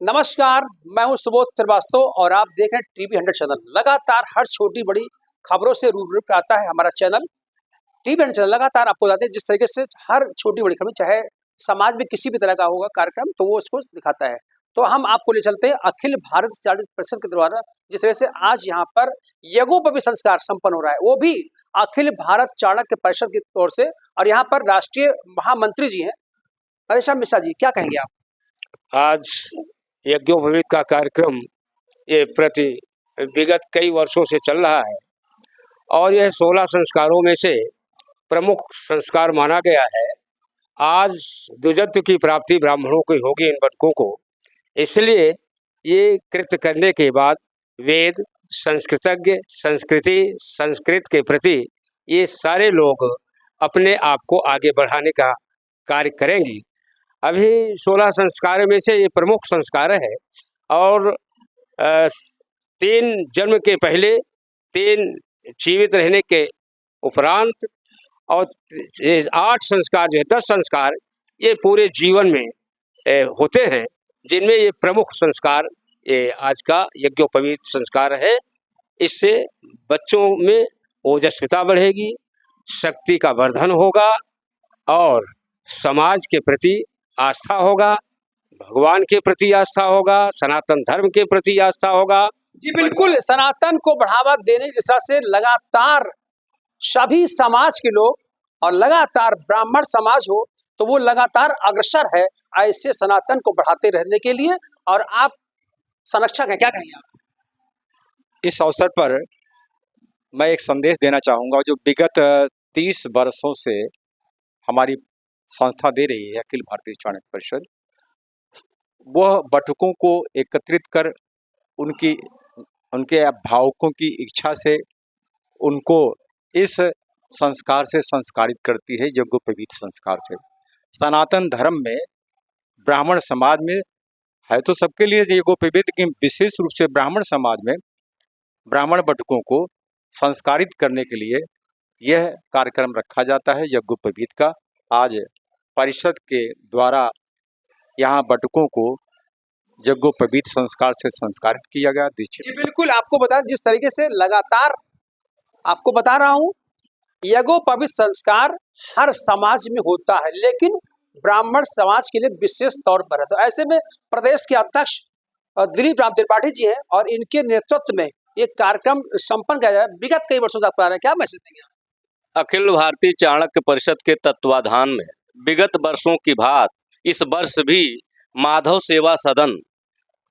नमस्कार, मैं हूं सुबोध श्रीवास्तव और आप देख रहे हैं टीवी 100 चैनल। लगातार हर छोटी बड़ी खबरों से रूबरू कराता है हमारा चैनल। टीवी 100 चैनल लगातार आपको बताते हैं जिस तरीके से हर छोटी बड़ी खबर, चाहे समाज में किसी भी तरह का होगा कार्यक्रम, तो वो उसको दिखाता है। तो हम आपको ले चलते हैं अखिल भारत चाणक्य परिषद के द्वारा जिस तरह से आज यहाँ पर यज्ञोपवीत संस्कार संपन्न हो रहा है, वो भी अखिल भारत चाणक्य परिषद की ओर से। और यहाँ पर राष्ट्रीय महामंत्री जी हैं राधेश्याम मिश्रा जी, क्या कहेंगे आप? आज यज्ञोपवीत का कार्यक्रम ये प्रति विगत कई वर्षों से चल रहा है और यह 16 संस्कारों में से प्रमुख संस्कार माना गया है। आज द्विजत्व की प्राप्ति ब्राह्मणों को होगी इन बटकों को, इसलिए ये कृत्य करने के बाद वेद, संस्कृतज्ञ, संस्कृति, संस्कृत के प्रति ये सारे लोग अपने आप को आगे बढ़ाने का कार्य करेंगे। अभी 16 संस्कार में से ये प्रमुख संस्कार है और 3 जन्म के पहले, 3 जीवित रहने के उपरांत और 8 संस्कार जो है 10 संस्कार ये पूरे जीवन में होते हैं, जिनमें ये प्रमुख संस्कार ये आज का यज्ञोपवीत संस्कार है। इससे बच्चों में ओजस्विता बढ़ेगी, शक्ति का वर्धन होगा और समाज के प्रति आस्था होगा, भगवान के प्रति आस्था होगा, सनातन धर्म के प्रति आस्था होगा। जी बिल्कुल, सनातन को बढ़ावा देने की दिशा से लगातार सभी समाज के लोग और लगातार ब्राह्मण समाज हो तो वो लगातार अग्रसर है ऐसे सनातन को बढ़ाते रहने के लिए। और आप संरक्षक हैं, क्या कहेंगे आप? इस अवसर पर मैं एक संदेश देना चाहूँगा। जो विगत 30 वर्षों से हमारी संस्था दे रही है अखिल भारतीय चाणक्य परिषद, वह बटुकों को एकत्रित कर उनके अभिभावकों की इच्छा से उनको इस संस्कार से संस्कारित करती है, यज्ञोपवीत संस्कार से। सनातन धर्म में ब्राह्मण समाज में है तो सबके लिए यज्ञोपवीत, लेकिन विशेष रूप से ब्राह्मण समाज में ब्राह्मण बटुकों को संस्कारित करने के लिए यह कार्यक्रम रखा जाता है यज्ञोपवीत का। आज परिषद के द्वारा यहाँ बटुकों को यज्ञोपवीत संस्कार से संस्कारित किया गया। जी बिल्कुल, आपको बता जिस तरीके से लगातार आपको बता रहा हूँ, यज्ञोपवीत संस्कार हर समाज में होता है लेकिन ब्राह्मण समाज के लिए विशेष तौर पर है। तो ऐसे में प्रदेश के अध्यक्ष दिलीप राम त्रिपाठी जी हैं और इनके नेतृत्व में ये कार्यक्रम संपन्न किया जाए। विगत कई वर्षों से आपको आ रहा है, क्या मैसेज देंगे आप? अखिल भारतीय चाणक्य परिषद के तत्वाधान में विगत वर्षों की भांति इस वर्ष भी माधव सेवा सदन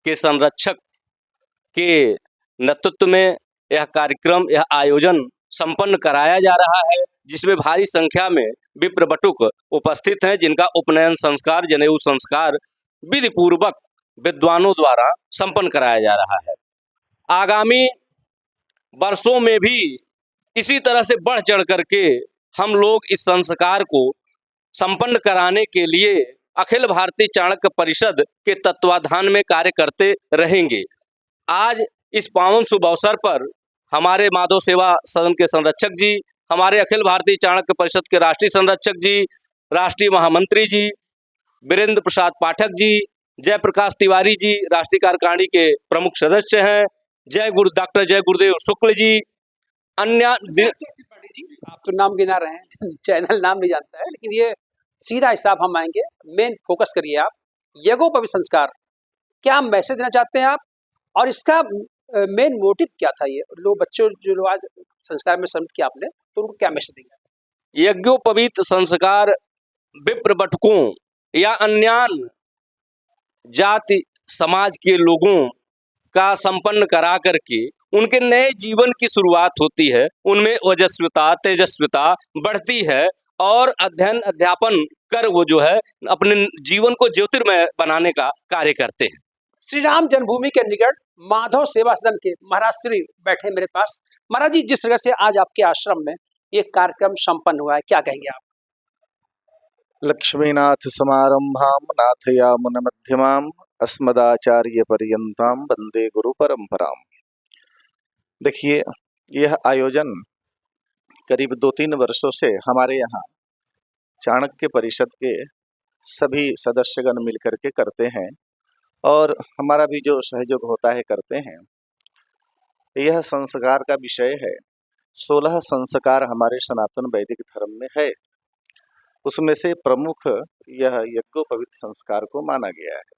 के संरक्षक के नेतृत्व में यह कार्यक्रम, यह आयोजन संपन्न कराया जा रहा है, जिसमें भारी संख्या में विप्र बटुक उपस्थित हैं, जिनका उपनयन संस्कार, जनेऊ संस्कार विधि पूर्वक विद्वानों द्वारा संपन्न कराया जा रहा है। आगामी वर्षों में भी इसी तरह से बढ़ चढ़ करके हम लोग इस संस्कार को संपन्न कराने के लिए अखिल भारतीय चाणक्य परिषद के तत्वाधान में कार्य करते रहेंगे। आज इस पावन शुभ अवसर पर हमारे माधव सेवा सदन के संरक्षक जी, हमारे अखिल भारतीय चाणक्य परिषद के राष्ट्रीय संरक्षक जी, राष्ट्रीय महामंत्री जी वीरेंद्र प्रसाद पाठक जी, जयप्रकाश तिवारी जी राष्ट्रीय कार्यकारिणी के प्रमुख सदस्य हैं, डॉक्टर जय गुरुदेव शुक्ल जी, अन्य आप तो नाम गिना रहे हैं चैनल नाम नहीं जानता है, लेकिन ये सीधा हिसाब हम आएंगे। मेन फोकस करिए आप, यज्ञोपवीत संस्कार क्या मैसेज देना चाहते हैं आप, और इसका मेन मोटिव क्या था? ये लोग बच्चों जो लोग आज संस्कार में सम्मिलित किया आपने, तो उनको क्या मैसेज देंगे? यज्ञोपवीत संस्कार विप्र बटुकों या अन्य जाति समाज के लोगों का संपन्न करा करके उनके नए जीवन की शुरुआत होती है, उनमें ओजस्विता, तेजस्विता बढ़ती है और अध्ययन अध्यापन कर वो जो है अपने जीवन को ज्योतिर्मय बनाने का कार्य करते हैं। श्री राम जन्मभूमि के निकट माधव सेवा सदन के महाराज श्री बैठे मेरे पास। महाराज जी, जिस तरह से आज आपके आश्रम में ये कार्यक्रम संपन्न हुआ है, क्या कहेंगे आप? लक्ष्मीनाथ समारंभाम नाथयामुन मध्यमाम अस्मदाचार्य पर्यंताम वंदे गुरु परंपराम। देखिए, यह आयोजन करीब 2-3 वर्षों से हमारे यहाँ चाणक्य परिषद के सभी सदस्यगण मिलकर के करते हैं और हमारा भी जो सहयोग होता है करते हैं। यह संस्कार का विषय है। 16 संस्कार हमारे सनातन वैदिक धर्म में है। उसमें से प्रमुख यह यज्ञोपवीत संस्कार को माना गया है।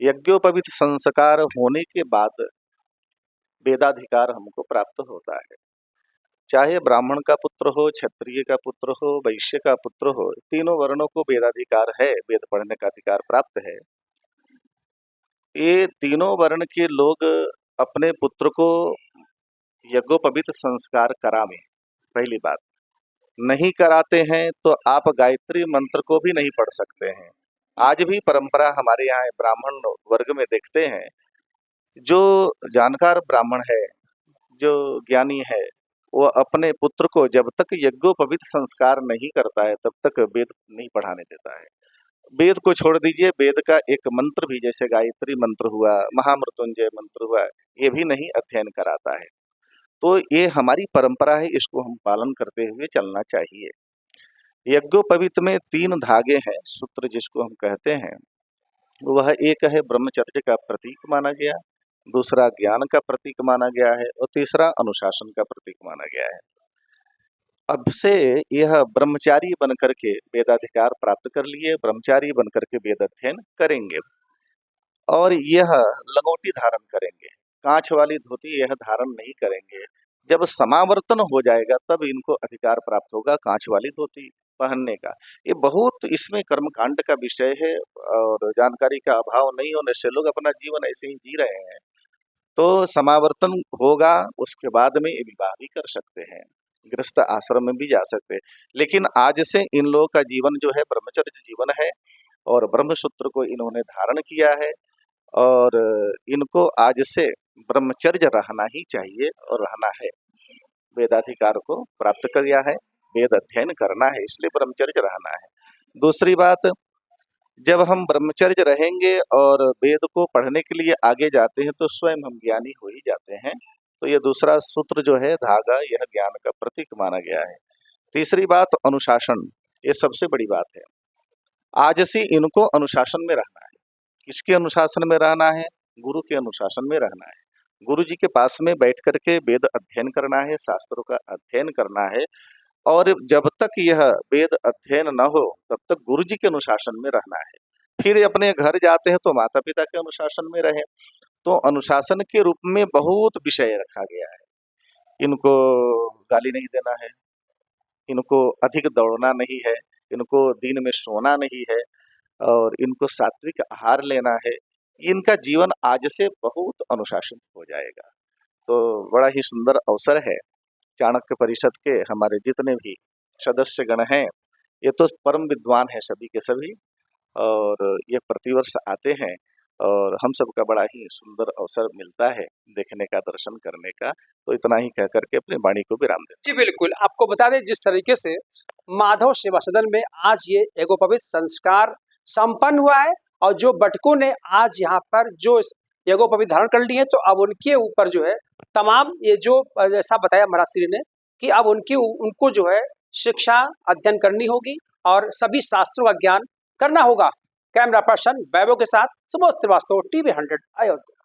यज्ञोपवीत संस्कार होने के बाद वेदाधिकार हमको प्राप्त होता है। चाहे ब्राह्मण का पुत्र हो, क्षत्रिय का पुत्र हो, वैश्य का पुत्र हो, तीनों वर्णों को वेदाधिकार है, वेद पढ़ने का अधिकार प्राप्त है। ये तीनों वर्ण के लोग अपने पुत्र को यज्ञोपवीत संस्कार करावें। पहली बात, नहीं कराते हैं तो आप गायत्री मंत्र को भी नहीं पढ़ सकते हैं। आज भी परंपरा हमारे यहाँ ब्राह्मण वर्ग में देखते हैं, जो जानकार ब्राह्मण है, जो ज्ञानी है, वो अपने पुत्र को जब तक यज्ञोपवीत संस्कार नहीं करता है तब तक वेद नहीं पढ़ाने देता है। वेद को छोड़ दीजिए, वेद का एक मंत्र भी, जैसे गायत्री मंत्र हुआ, महामृत्युंजय मंत्र हुआ, ये भी नहीं अध्ययन कराता है। तो ये हमारी परंपरा है, इसको हम पालन करते हुए चलना चाहिए। यज्ञोपवीत में 3 धागे हैं, सूत्र जिसको हम कहते हैं। वह एक है ब्रह्मचर्य का प्रतीक माना गया, दूसरा ज्ञान का प्रतीक माना गया है और तीसरा अनुशासन का प्रतीक माना गया है। अब से यह ब्रह्मचारी बनकर के वेदाधिकार प्राप्त कर लिए, ब्रह्मचारी बनकर के वेद अध्ययन करेंगे और यह लंगोटी धारण करेंगे, कांच वाली धोती यह धारण नहीं करेंगे। जब समावर्तन हो जाएगा तब इनको अधिकार प्राप्त होगा कांच वाली धोती पहनने का। ये बहुत इसमें कर्मकांड का विषय है और जानकारी का अभाव नहीं होने से लोग अपना जीवन ऐसे ही जी रहे हैं। तो समावर्तन होगा, उसके बाद में ये विवाह भी कर सकते हैं, गृहस्थ आश्रम में भी जा सकते हैं। लेकिन आज से इन लोगों का जीवन जो है ब्रह्मचर्य जीवन है और ब्रह्मसूत्र को इन्होंने धारण किया है और इनको आज से ब्रह्मचर्य रहना ही चाहिए और रहना है। वेदाधिकार को प्राप्त कर लिया है, वेद अध्ययन करना है, इसलिए ब्रह्मचर्य रहना है। दूसरी बात, जब हम ब्रह्मचर्य रहेंगे और वेद को पढ़ने के लिए आगे जाते हैं तो स्वयं हम ज्ञानी हो ही जाते हैं। तो ये दूसरा सूत्र जो है धागा, यह ज्ञान का प्रतीक माना गया है। तीसरी बात, अनुशासन, ये सबसे बड़ी बात है। आज से इनको अनुशासन में रहना है। किसके अनुशासन में रहना है? गुरु के अनुशासन में रहना है। गुरु जी के पास में बैठ करके वेद अध्ययन करना है, शास्त्रों का अध्ययन करना है और जब तक यह वेद अध्ययन न हो तब तक गुरु जी के अनुशासन में रहना है। फिर अपने घर जाते हैं तो माता पिता के अनुशासन में रहे। तो अनुशासन के रूप में बहुत विषय रखा गया है। इनको गाली नहीं देना है, इनको अधिक दौड़ना नहीं है, इनको दिन में सोना नहीं है और इनको सात्विक आहार लेना है। इनका जीवन आज से बहुत अनुशासित हो जाएगा। तो बड़ा ही सुंदर अवसर है। चाणक्य परिषद के हमारे जितने भी सदस्य गण हैं, ये तो परम विद्वान है सभी के सभी और ये प्रतिवर्ष आते हैं और हम सबका बड़ा ही सुंदर अवसर मिलता है देखने का, दर्शन करने का। तो इतना ही कह करके अपनी वाणी को विराम देते जी बिल्कुल, आपको बता दें जिस तरीके से माधव सेवा सदन में आज ये यज्ञोपवीत संस्कार संपन्न हुआ है और जो बटकों ने आज यहाँ पर जो यज्ञोपवीत धारण कर ली है, तो अब उनके ऊपर जो है तमाम ये जो जैसा बताया महाराज श्री ने कि अब उनको जो है शिक्षा अध्ययन करनी होगी और सभी शास्त्रों का ज्ञान करना होगा। कैमरा पर्सन वैभव के साथ सुबोध श्रीवास्तव, TV 100 अयोध्या।